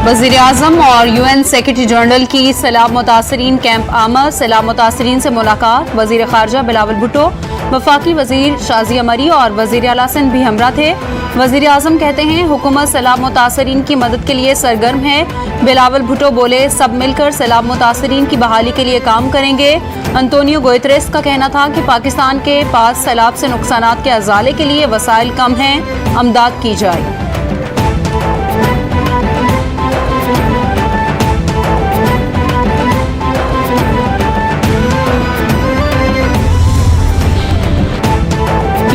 वज़ीर-ए-आज़म और UN secretary general की सैलाब मुतासरीन कैंप आमद। सैलाब मुतासरीन से मुलाकात। वज़ीर ख़ारजा बिलावल भुट्टो, वफाकी वज़ीर शाज़िया मरी और वज़ीर आला सिंध भी हमरा थे। वज़ीर-ए-आज़म कहते हैं हुकूमत सैलाब मुतासरीन की मदद के लिए सरगर्म है। बिलावल भुट्टो बोले सब मिलकर सैलाब मुतासरीन की बहाली के लिए काम करेंगे। अंतोनियो गुतेरेस का कहना था कि पाकिस्तान के पास सैलाब से नुकसानात के अजाले के लिए वसाइल कम हैं, अमदाद की जाए।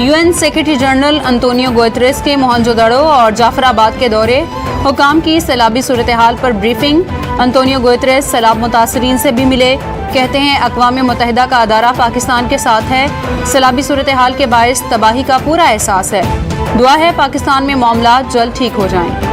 UN secretary general Antonio Guterres के मोहनजोदड़ो और जाफराबाद के दौरे। हुकाम की सैलाबी सूरत हाल पर ब्रीफिंग। अंतोनियो गुतेरेस सैलाब मुतासरीन से भी मिले। कहते हैं अक़वाम मुत्तहिदा का अदारा पाकिस्तान के साथ है। सैलाबी सूरत हाल के बायस तबाही का पूरा एहसास है। दुआ है पाकिस्तान में मामलात जल्द ठीक हो जाएं।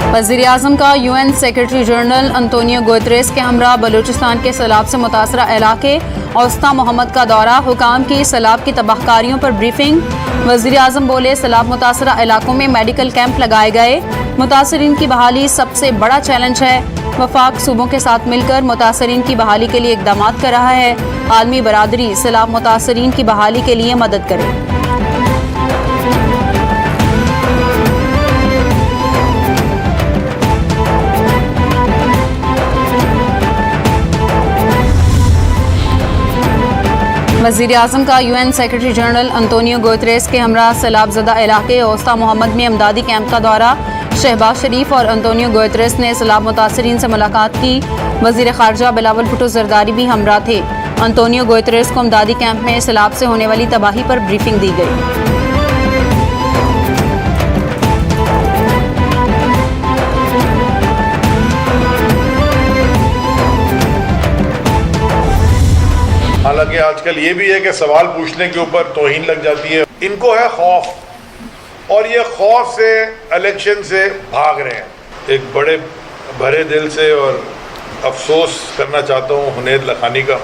वज़ीर-ए-आज़म का UN secretary general Antonio Guterres के हमरा बलूचिस्तान के सैलाब से मुतासरा इलाके औस्ता मोहम्मद का दौरा। हुकाम की सैलाब की तबाहकारियों पर ब्रीफिंग। वज़ीर-ए-आज़म बोले सैलाब मुतासरा इलाकों में मेडिकल कैंप लगाए गए। मुतासरीन की बहाली सबसे बड़ा चैलेंज है। वफाक सूबों के साथ मिलकर मुतासरीन की बहाली के लिए इक़दाम कर रहा है। आलमी बरादरी सैलाब मुतासरीन की बहाली के लिए मदद करे। वज़ीर-ए-आज़म का UN secretary general Antonio Guterres के हमरा सैलाबज़दा इलाके औस्ता मोहम्मद में अमदादी कैंप का दौरा। शहबाज शरीफ और अंतोनियो गुतेरेस ने सैलाब मुतासरीन से मुलाकात की। वज़ीर ख़ारजा बिलावल भुट्टो ज़रदारी भी हमरा थे। अंतोनियो गुतेरेस को अमदादी कैंप में सैलाब से होने वाली तबाही पर ब्रीफिंग दी गई। हालांकि आजकल ये भी है कि सवाल पूछने के ऊपर तौहीन लग जाती है। इनको है खौफ, और ये खौफ से इलेक्शन से भाग रहे हैं। एक बड़े भरे दिल से और अफसोस करना चाहता हूँ हुनैद लखानी का।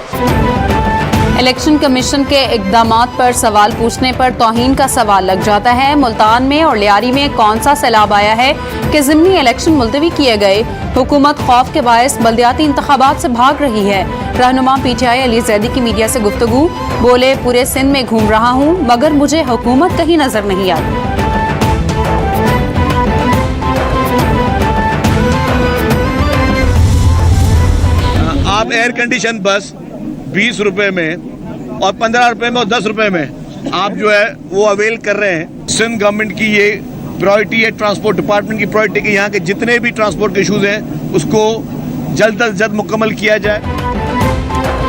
इलेक्शन कमीशन के इक़दामात पर सवाल पूछने पर तौहीन का सवाल लग जाता है। मुल्तान में और लियारी में कौन सा सैलाब आया है कि ज़िमनी इलेक्शन मुलतवी किए गए। हुकूमत खौफ के बायस बल्दियाती इंतखाबात से भाग रही है। रहनुमा PTI अली जैदी की मीडिया से गुफ्तगू। बोले पूरे सिंध में घूम रहा हूँ मगर मुझे हुकूमत कहीं नजर नहीं आई। आप एयर कंडीशन बस 20 रुपए में और 15 रुपए में और 10 रुपए में आप जो है वो अवेल कर रहे हैं। सिंध गवर्नमेंट की ये प्रायोरिटी है, ट्रांसपोर्ट डिपार्टमेंट की प्रायोरिटी कि यहाँ के जितने भी ट्रांसपोर्ट के इशूज़ हैं उसको जल्द अज जल्द मुकम्मल किया जाए।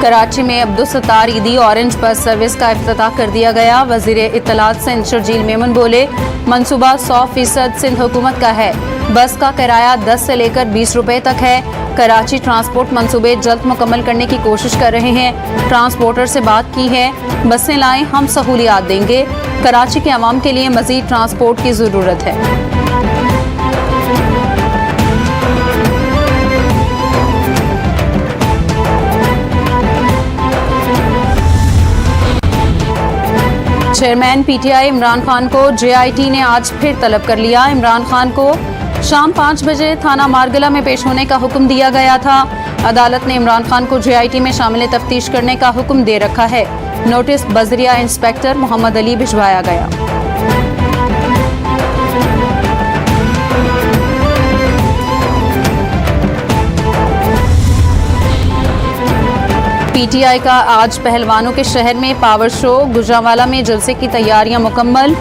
कराची में अब्दुल सत्तार ईदी ऑरेंज बस सर्विस का इफ्तिताह कर दिया गया। वज़ीर इत्तलात सिंध शर्जील मेमन बोले मंसूबा 100% सिंध हुकूमत का है। बस का किराया 10 से लेकर 20 रुपए तक है। कराची ट्रांसपोर्ट मंसूबे जल्द मुकम्मल करने की कोशिश कर रहे हैं। ट्रांसपोर्टर से बात की है, बसें लाएं, हम सहूलियात देंगे। कराची के अवाम के लिए मज़ीद ट्रांसपोर्ट की ज़रूरत है। चेयरमैन PTI इमरान खान को JIT ने आज फिर तलब कर लिया। इमरान खान को शाम 5 बजे थाना मारगला में पेश होने का हुक्म दिया गया था। अदालत ने इमरान खान को JIT में शामिल तफ्तीश करने का हुक्म दे रखा है। नोटिस बजरिया इंस्पेक्टर मोहम्मद अली भिजवाया गया। PTI का आज पहलवानों के शहर में पावर शो। गुजरांवाला में जलसे की तैयारियां मुकम्मल।